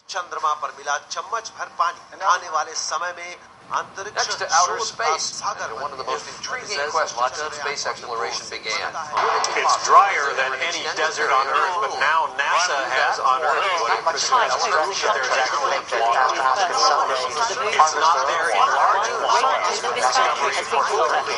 चंद्रमा पर मिला चम्मच भर पानी। आने वाले समय में अंतरिक्ष सागर one of the most intriguing questions of space exploration began. It's drier than any desert on Earth, but now NASA has unearthed what it perceives proof that there's actually water. It's not there in large quantities, but discovery reportedly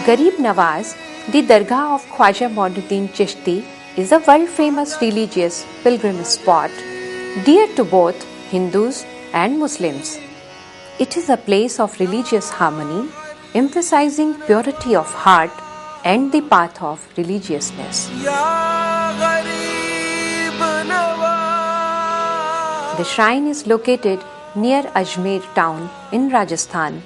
Garib Nawaz, the Dargah of Khwaja Moinuddin Chishti, is a world-famous religious pilgrimage spot dear to both Hindus and Muslims. It is a place of religious harmony, emphasizing purity of heart and the path of religiousness. The shrine is located near Ajmer town in Rajasthan,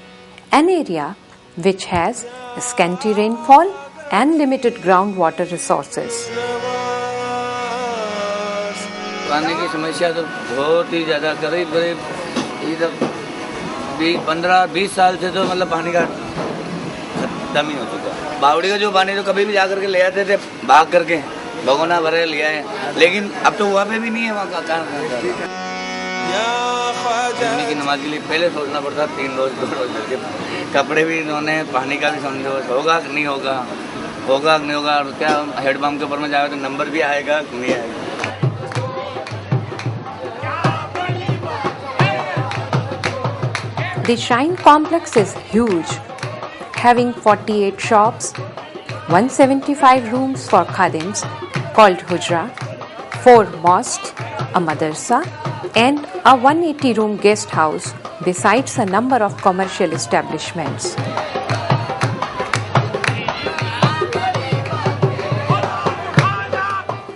an area which has scanty rainfall and limited groundwater resources. पानी की समस्या तो बहुत ही ज़्यादा करीब 15-20 साल से तो मतलब पानी का खत्म ही हो चुका है। बावड़ी का जो पानी तो कभी भी जा करके ले आते थे भाग करके भगोना भरे लिया है, लेकिन अब तो वहाँ पे भी नहीं है। वहाँ का कारण की नमाज के लिए पहले सोचना पड़ता 3 रोज 2 रोज करके, कपड़े भी इन्होंने, पानी का भी समझो होगा कि नहीं होगा, होगा कि नहीं होगा। और क्या हेड पंप के ऊपर में जाएगा तो नंबर भी आएगा कि नहीं आएगा। The shrine complex is huge, having 48 shops, 175 rooms for khadims called hujra, 4 mosques, a madrasa, and a 180-room guest house, besides a number of commercial establishments.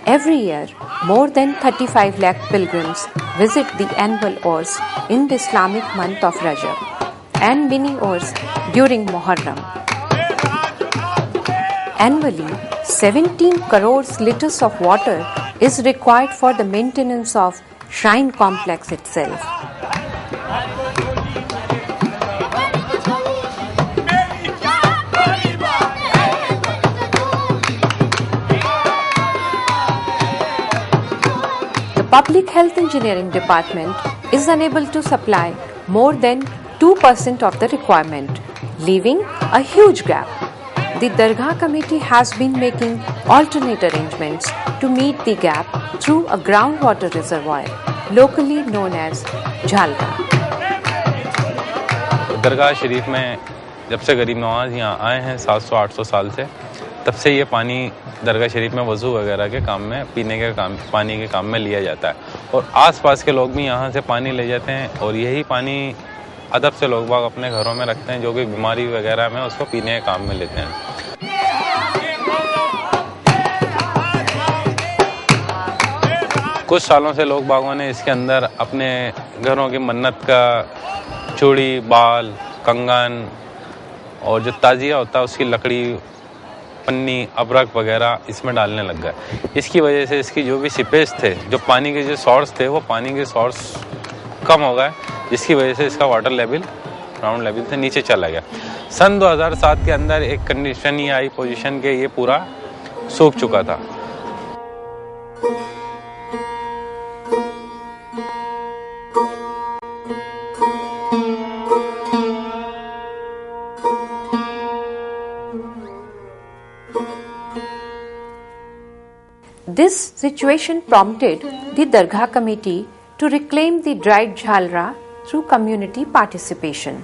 Every year, more than 35 lakh pilgrims visit the annual Urs in the Islamic month of Rajab and mini Urs during Muharram. Annually, 17 crores liters of water is required for the maintenance of shrine complex itself. The Public Health Engineering Department is unable to supply more than 2% of the requirement, leaving a huge gap. The Dargah Committee has been making alternate arrangements to meet the gap through a groundwater reservoir, locally known as Jhalra. Dargah Sharif में जब से गरीब नवाज यहाँ आए हैं 700-800 साल से, तब से ये पानी दरगाह शरीफ में वज़ू वगैरह के काम में, पीने के काम, पानी के काम में लिया जाता है। और आसपास के लोग भी यहाँ से पानी ले जाते हैं और यही पानी अदब से लोग बाग अपने घरों में रखते हैं, जो कि बीमारी वगैरह में उसको पीने के काम में लेते हैं। कुछ सालों से लोग बागों ने इसके अंदर अपने घरों की मन्नत का चूड़ी, बाल, कंगन और जो ताजिया होता है उसकी लकड़ी, पन्नी, अबरक वगैरह इसमें डालने लग गए। इसकी वजह से इसकी जो भी सिपेज थे, जो पानी के जो सोर्स थे, वो पानी के सोर्स कम हो गए, जिसकी वजह से इसका वाटर लेवल ग्राउंड लेवल से नीचे चला गया। सन 2007 के अंदर एक कंडीशन ये आई पोजीशन के ये पूरा सूख चुका था। This situation prompted the Dargah Committee to reclaim the dried Jhalra through community participation.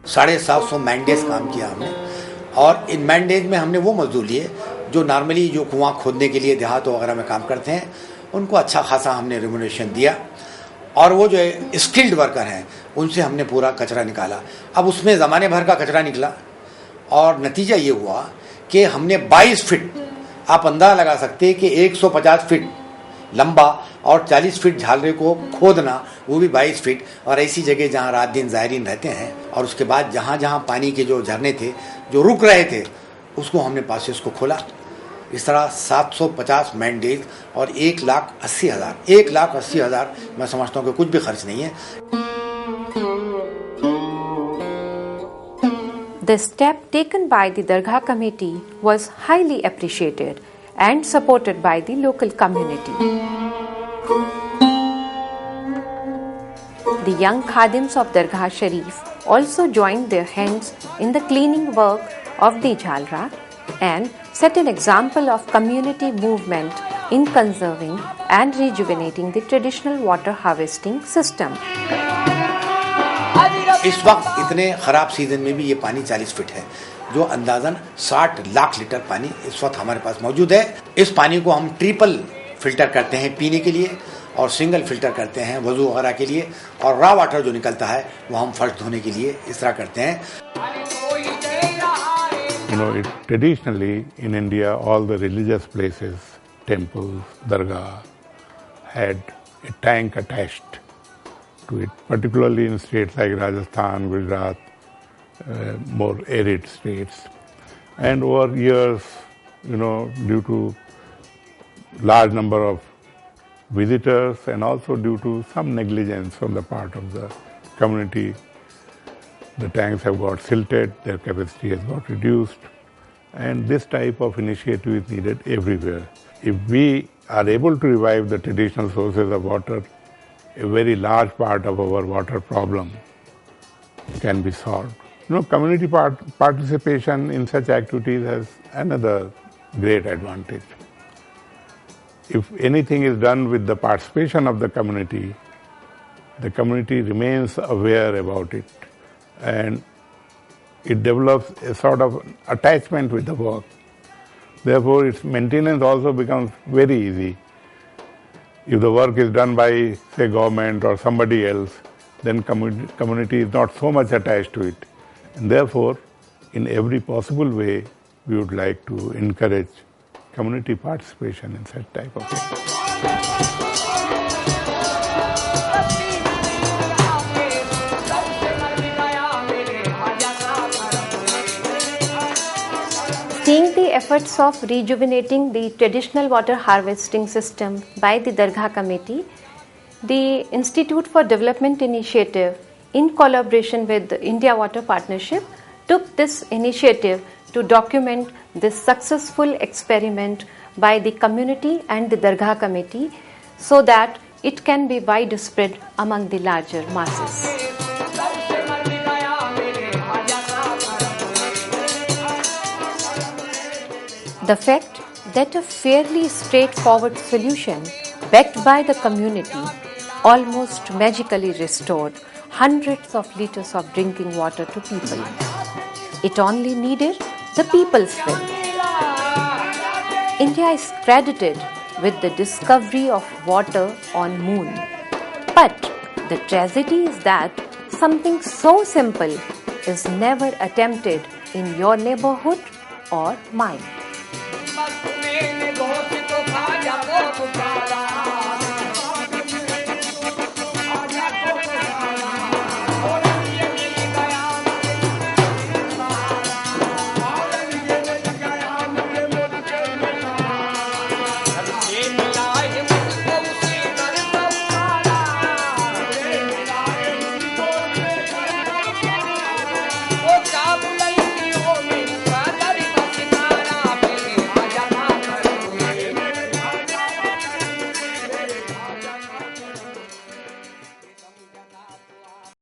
750 मैंडेज काम किया हमने, और इन मैंडेज में हमने वो मजदूर लिए जो नॉर्मली जो कुआं खोदने के लिए देहातों वगैरह में काम करते हैं, उनको अच्छा खासा हमने रेम्यूनरेशन दिया। और वो जो स्किल्ड वर्कर हैं उनसे हमने पूरा कचरा निकाला। अब उसमें ज़माने भर का कचरा निकला और नतीजा ये हुआ कि हमने 22 फीट, आप अंदाजा लगा सकते हैं कि 150 फीट लंबा और 40 फीट झालरे को खोदना, वो भी 22 फीट, और ऐसी जगह जहाँ रात दिन ज़ायरीन रहते हैं। और उसके बाद जहाँ जहाँ पानी के जो झरने थे जो रुक रहे थे उसको हमने पासेस को खोला। इस तरह 750 मैंडेज और 1,80,000 मैं समझता हूँ कि कुछ भी खर्च नहीं है। The step taken by the Dargah committee was highly appreciated and supported by the local community. The young Khadims of Dargah Sharif also joined their hands in the cleaning work of the Jhalra and set an example of community movement in conserving and rejuvenating the traditional water harvesting system. इस वक्त इतने खराब season में भी ये पानी 40 feet है, जो अंदाजन 60 लाख लीटर पानी इस वक्त हमारे पास मौजूद है। इस पानी को हम ट्रिपल फिल्टर करते हैं पीने के लिए और सिंगल फिल्टर करते हैं वजू वगैरह के लिए, और रॉ वाटर जो निकलता है वो हम फर्श धोने के लिए इस तरह करते हैं। Traditionally in India, all the religious places, temples, dargah, had a tank attached to it, particularly in states like Rajasthan, Gujarat, more arid states. And over years, due to large number of visitors and also due to some negligence from the part of the community, the tanks have got silted, their capacity has got reduced, and this type of initiative is needed everywhere. If we are able to revive the traditional sources of water, a very large part of our water problem can be solved. Community participation in such activities has another great advantage. If anything is done with the participation of the community remains aware about it, and it develops a sort of attachment with the work. Therefore, its maintenance also becomes very easy. If the work is done by, say, government or somebody else, then community is not so much attached to it. And therefore, in every possible way, we would like to encourage community participation in such type of things. Seeing the efforts of rejuvenating the traditional water harvesting system by the Dargah committee, the Institute for Development Initiative, in collaboration with the India Water Partnership, took this initiative to document this successful experiment by the community and the Dargah committee so that it can be widespread among the larger masses. The fact that a fairly straightforward solution backed by the community almost magically restored hundreds of liters of drinking water to people. It only needed the people's will. India is credited with the discovery of water on moon. But the tragedy is that something so simple is never attempted in your neighborhood or mine.